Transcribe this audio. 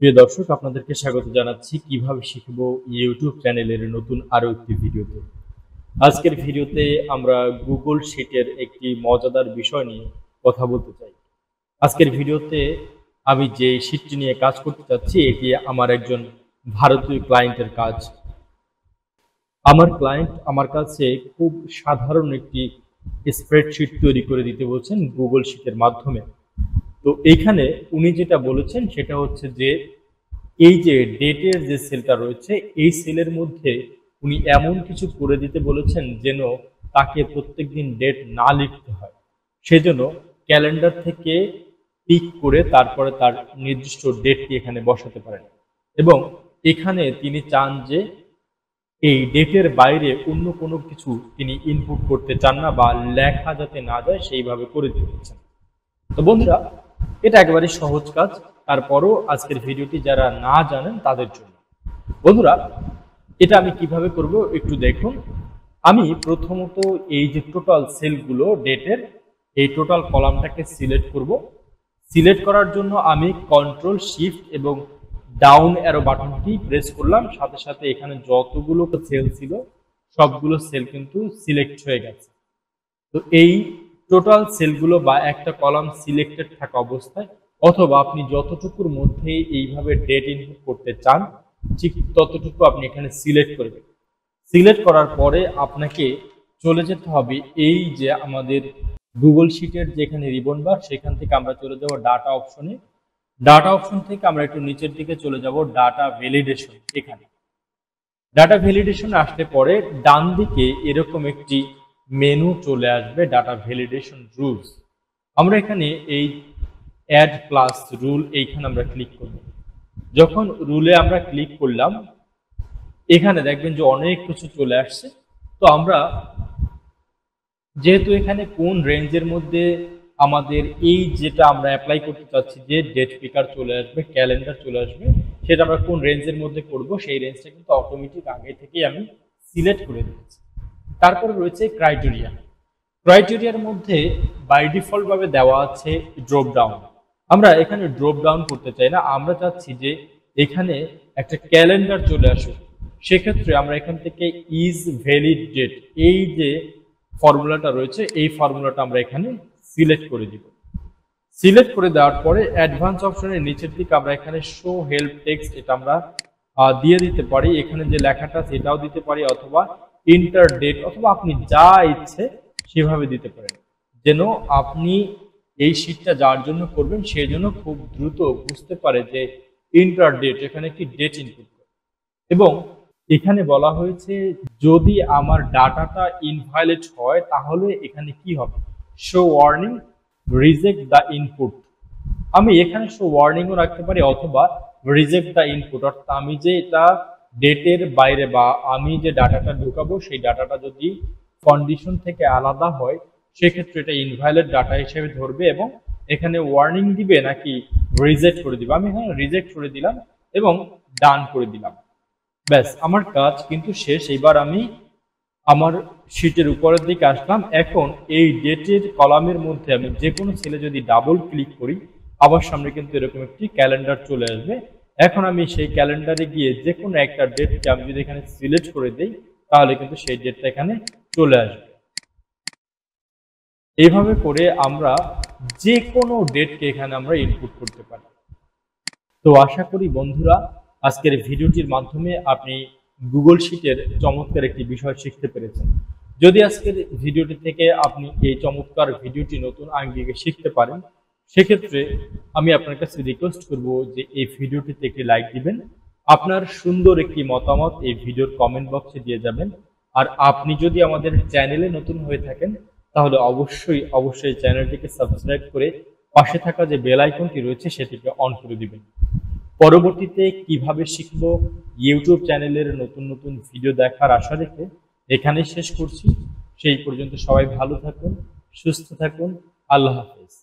প্রিয় দর্শক, আপনাদেরকে স্বাগত জানাচ্ছি কিভাবে শিখবো ইউটিউব চ্যানেলের নতুন আরো একটি ভিডিওতে। আজকের ভিডিওতে আমরা গুগল শিটের একটি মজাদার বিষয় নিয়ে কথা বলতে চাই। আজকের ভিডিওতে আমি যে শিটটি নিয়ে কাজ করতে চাচ্ছি এটি আমার একজন ভারতীয় ক্লায়েন্টের কাজ। আমার ক্লায়েন্ট আমার কাছে খুব সাধারণ একটি স্প্রেডশিট তৈরি করে দিতে বলছেন গুগল শিটের মাধ্যমে। তো এইখানে উনি যেটা বলেছেন সেটা হচ্ছে যে এই যে ডেটের যে সেলটা রয়েছে এই সেলের মধ্যে উনি এমন কিছু করে দিতে বলেছেন যেন তাকে প্রত্যেকদিন ডেট না লিখতে হয়। সেজন্য ক্যালেন্ডার থেকে পিক করে তারপরে তার নির্দিষ্ট ডেটটি এখানে বসাতে পারেন এবং এখানে তিনি চান যে এই ডেটের বাইরে অন্য কোনো কিছু তিনি ইনপুট করতে চান না বা লেখা যাতে না যায় সেইভাবে করে দিচ্ছেন। তো বন্ধুরা, এটা একেবারে সহজ কাজ, তারপরও আজকের ভিডিওটি যারা না জানেন তাদের জন্য। বন্ধুরা, এটা আমি কিভাবে করব একটু দেখুন। আমি প্রথমত এই যে টোটাল সেলগুলো ডেটের এই টোটাল কলামটাকে সিলেক্ট করব। সিলেক্ট করার জন্য আমি কন্ট্রোল শিফট এবং ডাউন অ্যারো বাটনটি প্রেস করলাম, সাথে সাথে এখানে যতগুলো সেল ছিল সবগুলো সেল কিন্তু সিলেক্ট হয়ে গেছে। তো এই টোটাল সেলগুলো বা একটা কলাম সিলেক্টেড থাকা অবস্থায় অথবা আপনি যতটুকুর মধ্যে এইভাবে ডেট ইনপুট করতে চান ঠিক ততটুকু আপনি এখানে সিলেক্ট করবেন। সিলেক্ট করার পরে আপনাকে চলে যেতে হবে এই যে আমাদের গুগল শিটের যেখানে রিবন বার সেখান থেকে আমরা চলে যাব ডাটা অপশনে। ডাটা অপশন থেকে আমরা একটু নিচের দিকে চলে যাব ডাটা ভ্যালিডেশন। এখানে ডাটা ভ্যালিডেশন আসলে পরে ডান দিকে এরকম একটি মেনু চলে আসবে, ডাটা ভ্যালিডেশন রুলস। আমরা এখানে এই অ্যাড প্লাস রুল এইখানে আমরা ক্লিক করব। যখন রুলে আমরা ক্লিক করলাম এখানে দেখবেন যে অনেক কিছু চলে আসছে। তো আমরা যেহেতু এখানে কোন রেঞ্জের মধ্যে আমাদের এই যেটা আমরা অ্যাপ্লাই করতে চাচ্ছি যে ডেট পিকার চলে আসবে, ক্যালেন্ডার চলে আসবে, সেটা আমরা কোন রেঞ্জের মধ্যে করব সেই রেঞ্জটা কিন্তু অটোমেটিক আগে থেকেই আমি সিলেক্ট করে দিচ্ছি। তারপরে রয়েছে ক্রাইটেরিয়া। ক্রাইটেরিয়ার মধ্যে বাই ডিফল্ট ভাবে দেওয়া আছে ড্রপ ডাউন। আমরা এখানে ড্রপ ডাউন করতে চাই না, আমরা চাচ্ছি যে এখানে একটা ক্যালেন্ডার চলে আসুক। সেক্ষেত্রে আমরা এখান থেকে ইজ ভ্যালিড ডেট এই যে ফর্মুলাটা রয়েছে এই ফর্মুলাটা আমরা এখানে সিলেক্ট করে দিব। সিলেক্ট করে দেওয়ার পরে অ্যাডভান্স অপশনের নিচের দিকে আমরা এখানে শো হেল্প টেক্সট এটা আমরা দিয়ে দিতে পারি। এখানে যে লেখাটা সেটাও দিতে পারি অথবা ইন্টার ডেট অথবা আপনি যা ইচ্ছে সেভাবে দিতে পারেন, যেন আপনি এই শিটটা যার জন্য করবেন সেই জন্য খুব দ্রুত বুঝতে পারে যে ইন্টার ডেট এখানে একটি ডেট ইনপুট করে। এবং এখানে বলা হয়েছে যদি আমার ডাটাটা ইনভ্যালিড হয় তাহলে এখানে কি হবে, show warning reject the input. আমি এখানে শো ওয়ার্নিংও রাখতে পারি অথবা রিজেক্ট দ্য ইনপুট, অর্থাৎ আমি যে এটা ডেটের বাইরে বা আমি যে ডাটাটা ঢুকাবো সেই ডাটাটা যদি কন্ডিশন থেকে আলাদা হয় সেক্ষেত্রে এটা ইনভ্যালিড ডাটা হিসেবে ধরবে এবং এখানে ওয়ার্নিং দিবে নাকি রিজেক্ট করে দিবে। আমি এখানে রিজেক্ট করে দিলাম এবং ডান করে দিলাম। ব্যাস, আমার কাজ কিন্তু শেষ। এবার আমি আমার শিটের উপরের দিকে আসলাম। এখন এই ডেটের কলামের মধ্যে আমি যে কোনো সেলে যদি ডাবল ক্লিক করি আমার সামনে কিন্তু এরকম একটি ক্যালেন্ডার চলে আসবে। এখন আমি সেই ক্যালেন্ডারে গিয়ে যে কোনো একটা ডেটকে আমি যদি এখানে সিলেক্ট করে দিই তাহলে কিন্তু সেই ডেটটা এখানে চলে আসবে। এইভাবে করে আমরা যে কোনো ডেটকে এখানে আমরা ইনপুট করতে পারি। তো আশা করি বন্ধুরা আজকের ভিডিওটির মাধ্যমে আপনি গুগল শিটের চমৎকার একটি বিষয় শিখতে পেরেছেন। যদি আজকের ভিডিওটি থেকে আপনি এই চমৎকার ভিডিওটি নতুন আঙ্গিকে শিখতে পারেন সেক্ষেত্রে আমি আপনার কাছে রিকোয়েস্ট করব যে এই ভিডিওটিতে একটি লাইক দিবেন, আপনার সুন্দর একটি মতামত এই ভিডিওর কমেন্ট বক্সে দিয়ে যাবেন। আর আপনি যদি আমাদের চ্যানেলে নতুন হয়ে থাকেন তাহলে অবশ্যই চ্যানেলটিকে সাবস্ক্রাইব করে পাশে থাকা যে বেল আইকনটি রয়েছে সেটিকে অন করে দিবেন। পরবর্তীতে কিভাবে শিখবো ইউটিউব চ্যানেলের নতুন নতুন ভিডিও দেখার আশা রেখে এখানেই শেষ করছি। সেই পর্যন্ত সবাই ভালো থাকুন, সুস্থ থাকুন। আল্লাহ হাফেজ।